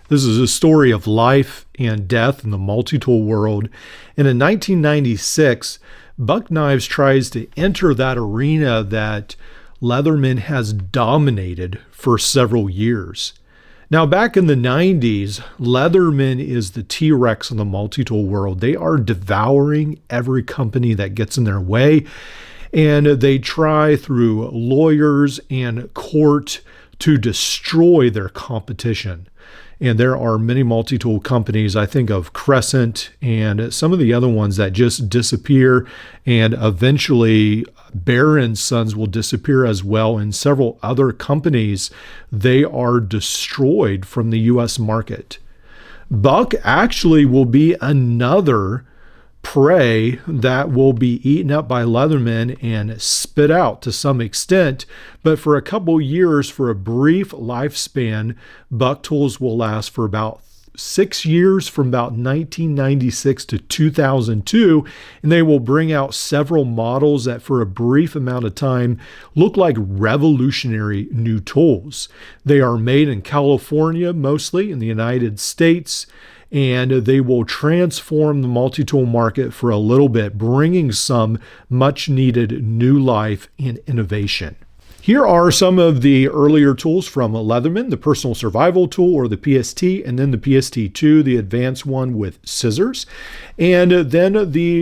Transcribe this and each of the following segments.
This is a story of life and death in the multi-tool world. And in 1996, Buck Knives tries to enter that arena that Leatherman has dominated for several years. Now, back in the 90s, Leatherman is the T-Rex in the multi-tool world. They are devouring every company that gets in their way, and they try through lawyers and court to destroy their competition. And there are many multi-tool companies, I think of Crescent and some of the other ones that just disappear, and eventually Barron's Sons will disappear as well, and several other companies, they are destroyed from the US market. Buck actually will be another prey that will be eaten up by Leatherman and spit out to some extent, but for a couple years, for a brief lifespan, Buck Tools will last for about 6 years, from about 1996 to 2002, and they will bring out several models that for a brief amount of time look like revolutionary new tools. They are made in California, mostly in the United States, and they will transform the multi-tool market for a little bit, bringing some much needed new life and innovation. Here are some of the earlier tools from Leatherman: the personal survival tool, or the PST, and then the PST2, the advanced one with scissors, and then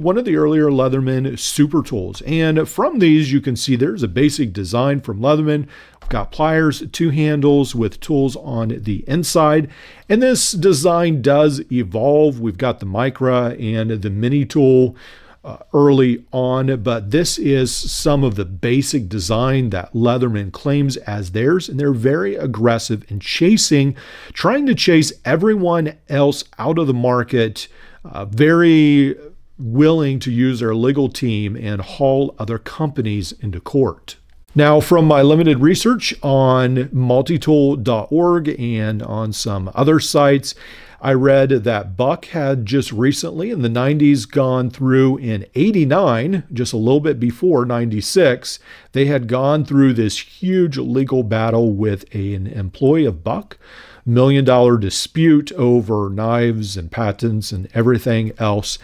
one of the earlier Leatherman super tools. And from these, you can see there's a basic design from Leatherman. We've got pliers, 2 handles with tools on the inside, and this design does evolve. We've got the Micra and the mini tool early on, but this is some of the basic design that Leatherman claims as theirs, and they're very aggressive in trying to chase everyone else out of the market, very willing to use their legal team and haul other companies into court. Now, from my limited research on multitool.org and on some other sites, I read that Buck had just recently in the 90s gone through, in 89, just a little bit before 96, they had gone through this huge legal battle with an employee of Buck, $1 million dispute over knives and patents and everything else.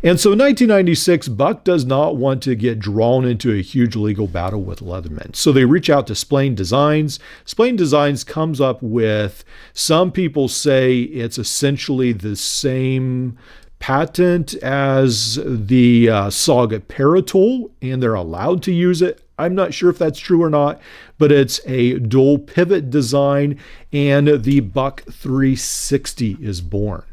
And so in 1996, Buck does not want to get drawn into a huge legal battle with Leatherman. So they reach out to Splain Designs. Splain Designs comes up with, some people say it's essentially the same patent as the Saga Paratool, and they're allowed to use it. I'm not sure if that's true or not, but it's a dual pivot design, and the Buck 360 is born.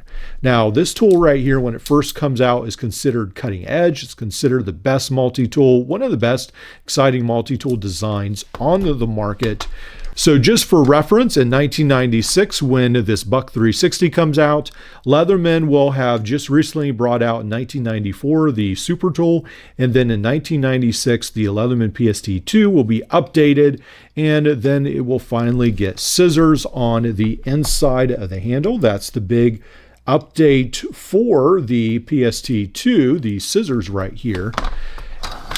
Now, this tool right here, when it first comes out, is considered cutting edge. It's considered the best multi-tool, one of the best exciting multi-tool designs on the market. So just for reference, in 1996, when this Buck 360 comes out, Leatherman will have just recently brought out in 1994 the Super Tool, and then in 1996 the Leatherman PST2 will be updated, and then it will finally get scissors on the inside of the handle. That's the big update for the PST2, the scissors right here.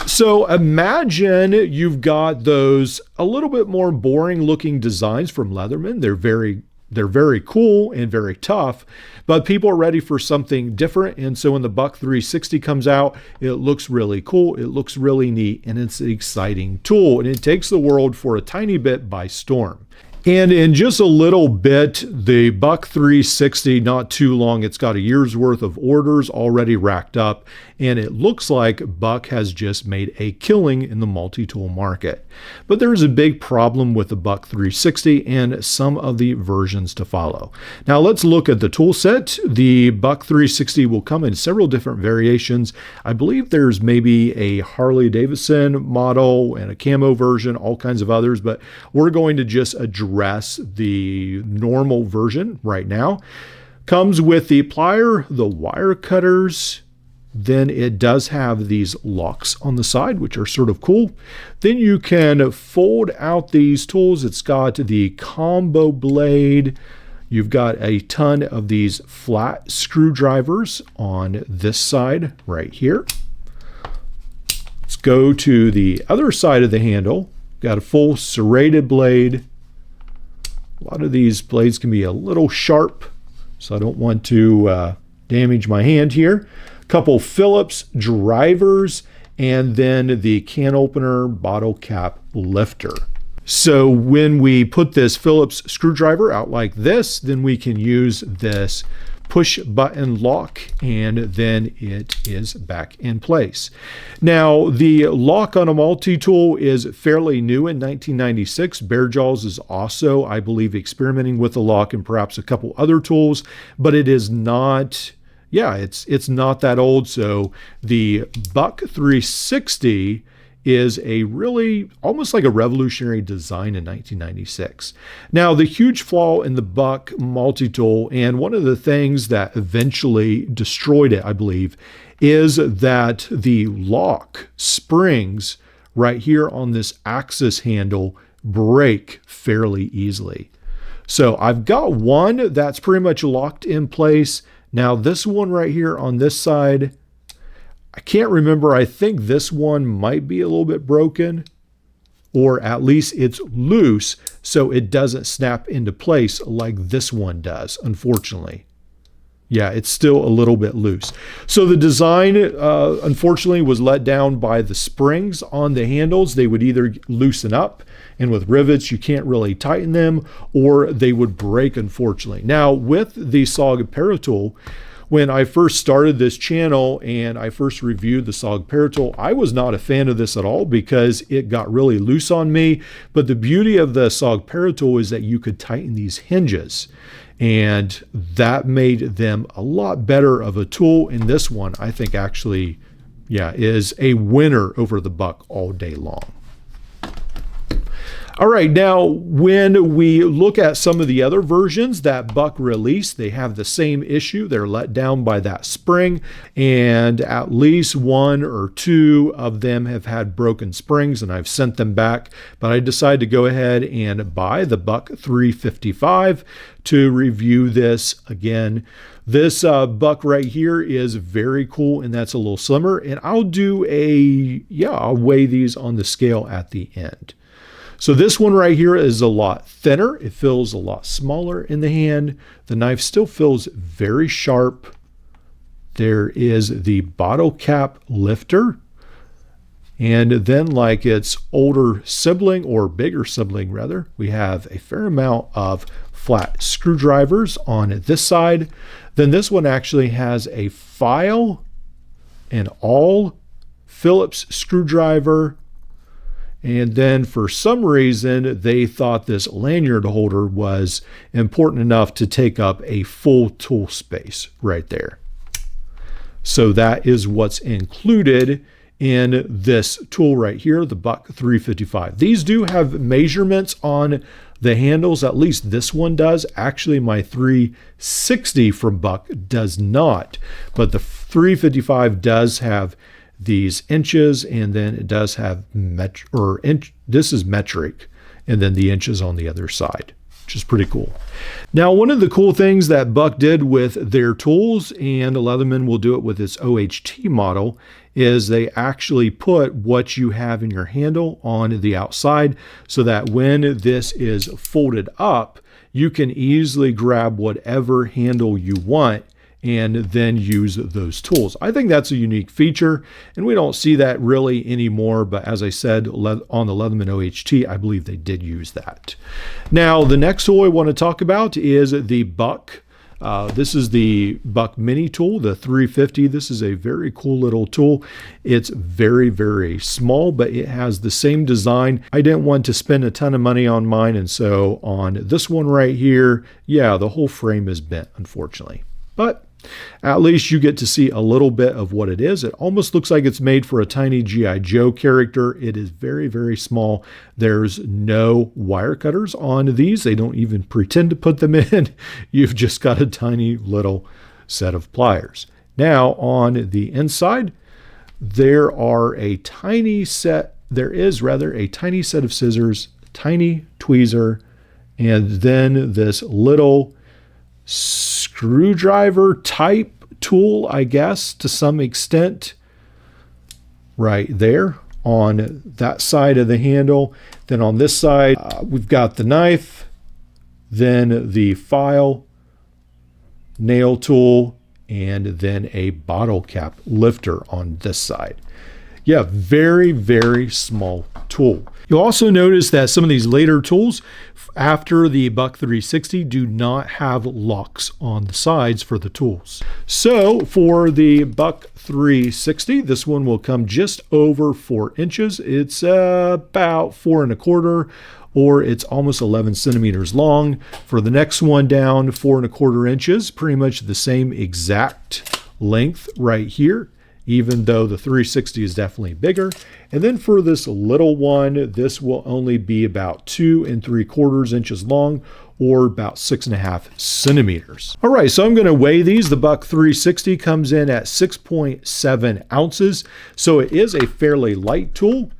So imagine you've got those a little bit more boring looking designs from Leatherman. They're very cool and very tough, but people are ready for something different. And so when the Buck 360 comes out, it looks really cool. It looks really neat, and it's an exciting tool, and it takes the world for a tiny bit by storm. And in just a little bit, the Buck 360, not too long, it's got a year's worth of orders already racked up, and it looks like Buck has just made a killing in the multi-tool market. But there's a big problem with the Buck 360 and some of the versions to follow. Now let's look at the tool set. The Buck 360 will come in several different variations. I believe there's maybe a Harley Davidson model and a camo version, all kinds of others, but we're going to just address the normal version right now. Comes with the plier, the wire cutters. Then it does have these locks on the side, which are sort of cool. Then you can fold out these tools. It's got the combo blade. You've got a ton of these flat screwdrivers on this side right here. Let's go to the other side of the handle. Got a full serrated blade, lot of these blades can be a little sharp, so I don't want to damage my hand here. A couple Phillips drivers, and then the can opener bottle cap lifter. So when we put this Phillips screwdriver out like this, then we can use this push button lock, and then it is back in place. Now, the lock on a multi-tool is fairly new in 1996. Bear Jaws is also, I believe, experimenting with the lock and perhaps a couple other tools, but it is not, it's not that old. So the Buck 360 is a really almost like a revolutionary design in 1996. Now, the huge flaw in the Buck multi-tool, and one of the things that eventually destroyed it, I believe, is that the lock springs right here on this axis handle break fairly easily. So I've got one that's pretty much locked in place. Now this one right here on this side, I can't remember. I think this one might be a little bit broken, or at least it's loose so it doesn't snap into place like this one does, unfortunately. Yeah, it's still a little bit loose. So the design, unfortunately, was let down by the springs on the handles. They would either loosen up, and with rivets, you can't really tighten them, or they would break, unfortunately. Now, with the SOG Paratool, when I first started this channel and I first reviewed the SOG Paratool, I was not a fan of this at all because it got really loose on me. But the beauty of the SOG Paratool is that you could tighten these hinges, and that made them a lot better of a tool. And this one, I think, actually, is a winner over the Buck all day long. All right, now when we look at some of the other versions that Buck released, they have the same issue. They're let down by that spring, and at least one or two of them have had broken springs, and I've sent them back. But I decided to go ahead and buy the Buck 355 to review this again. This Buck right here is very cool, and that's a little slimmer, and I'll do I'll weigh these on the scale at the end. So this one right here is a lot thinner. It feels a lot smaller in the hand. The knife still feels very sharp. There is the bottle cap lifter. And then, like its older sibling, or bigger sibling rather, we have a fair amount of flat screwdrivers on this side. Then this one actually has a file, an all Phillips screwdriver. And then for some reason, they thought this lanyard holder was important enough to take up a full tool space right there. So that is what's included in this tool right here, the Buck 355. These do have measurements on the handles, at least this one does. Actually, my 360 from Buck does not, but the 355 does have these inches, and then it does have this is metric, and then the inches on the other side, which is pretty cool. Now, one of the cool things that Buck did with their tools, and Leatherman will do it with its OHT model, is they actually put what you have in your handle on the outside, so that when this is folded up, you can easily grab whatever handle you want and then use those tools. I think that's a unique feature, and we don't see that really anymore, but as I said, on the Leatherman OHT, I believe they did use that. Now, the next tool I want to talk about is the Buck. This is the Buck Mini tool, the 350. This is a very cool little tool. It's very, very small, but it has the same design. I didn't want to spend a ton of money on mine, and so on this one right here, the whole frame is bent, unfortunately. But at least you get to see a little bit of what it is. It almost looks like it's made for a tiny G.I. Joe character. It is very, very small. There's no wire cutters on these. They don't even pretend to put them in. You've just got a tiny little set of pliers. Now, on the inside, there is a tiny set of scissors, tiny tweezer, and then this little screwdriver type tool, I guess, to some extent, right there on that side of the handle. Then on this side, we've got the knife, then the file, nail tool, and then a bottle cap lifter on this side. Yeah, very, very small tool. You'll also notice that some of these later tools after the Buck 360 do not have locks on the sides for the tools. So for the Buck 360, this one will come just over 4 inches. It's about 4 1/4, or it's almost 11 centimeters long. For the next one down, 4 1/4 inches, pretty much the same exact length right here, even though the 360 is definitely bigger. And then for this little one, this will only be about 2 3/4 inches long, or about 6.5 centimeters. All right, so I'm going to weigh these. The Buck 360 comes in at 6.7 ounces, so it is a fairly light tool.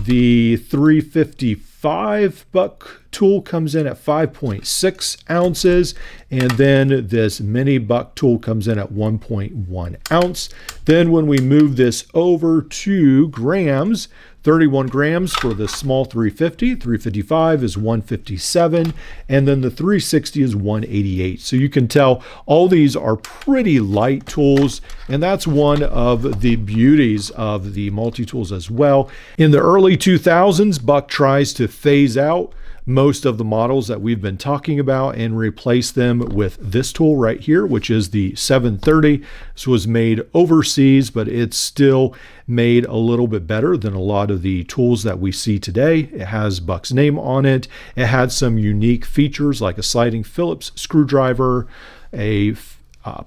The 355 Buck tool comes in at 5.6 ounces, and then this mini Buck tool comes in at 1.1 ounce. Then when we move this over to grams, 31 grams for the small 350, 355 is 157, and then the 360 is 188. So you can tell all these are pretty light tools, and that's one of the beauties of the multi-tools as well. In the early 2000s, Buck tries to phase out most of the models that we've been talking about and replace them with this tool right here, which is the 730. This was made overseas, but it's still made a little bit better than a lot of the tools that we see today. It has Buck's name on it. It had some unique features like a sliding Phillips screwdriver, a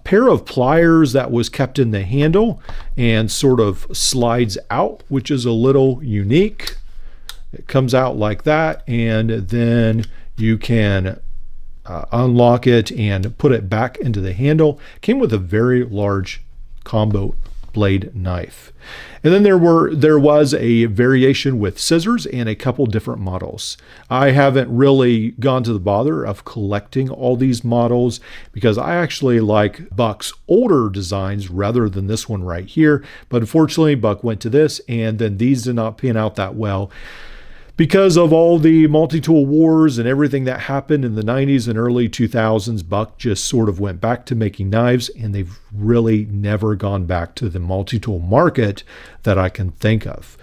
pair of pliers that was kept in the handle and sort of slides out, which is a little unique. It comes out like that, and then you can unlock it and put it back into the handle. Came with a very large combo blade knife. And then there was a variation with scissors and a couple different models. I haven't really gone to the bother of collecting all these models because I actually like Buck's older designs rather than this one right here. But unfortunately, Buck went to this, and then these did not pan out that well. Because of all the multi-tool wars and everything that happened in the 90s and early 2000s, Buck just sort of went back to making knives, and they've really never gone back to the multi-tool market that I can think of.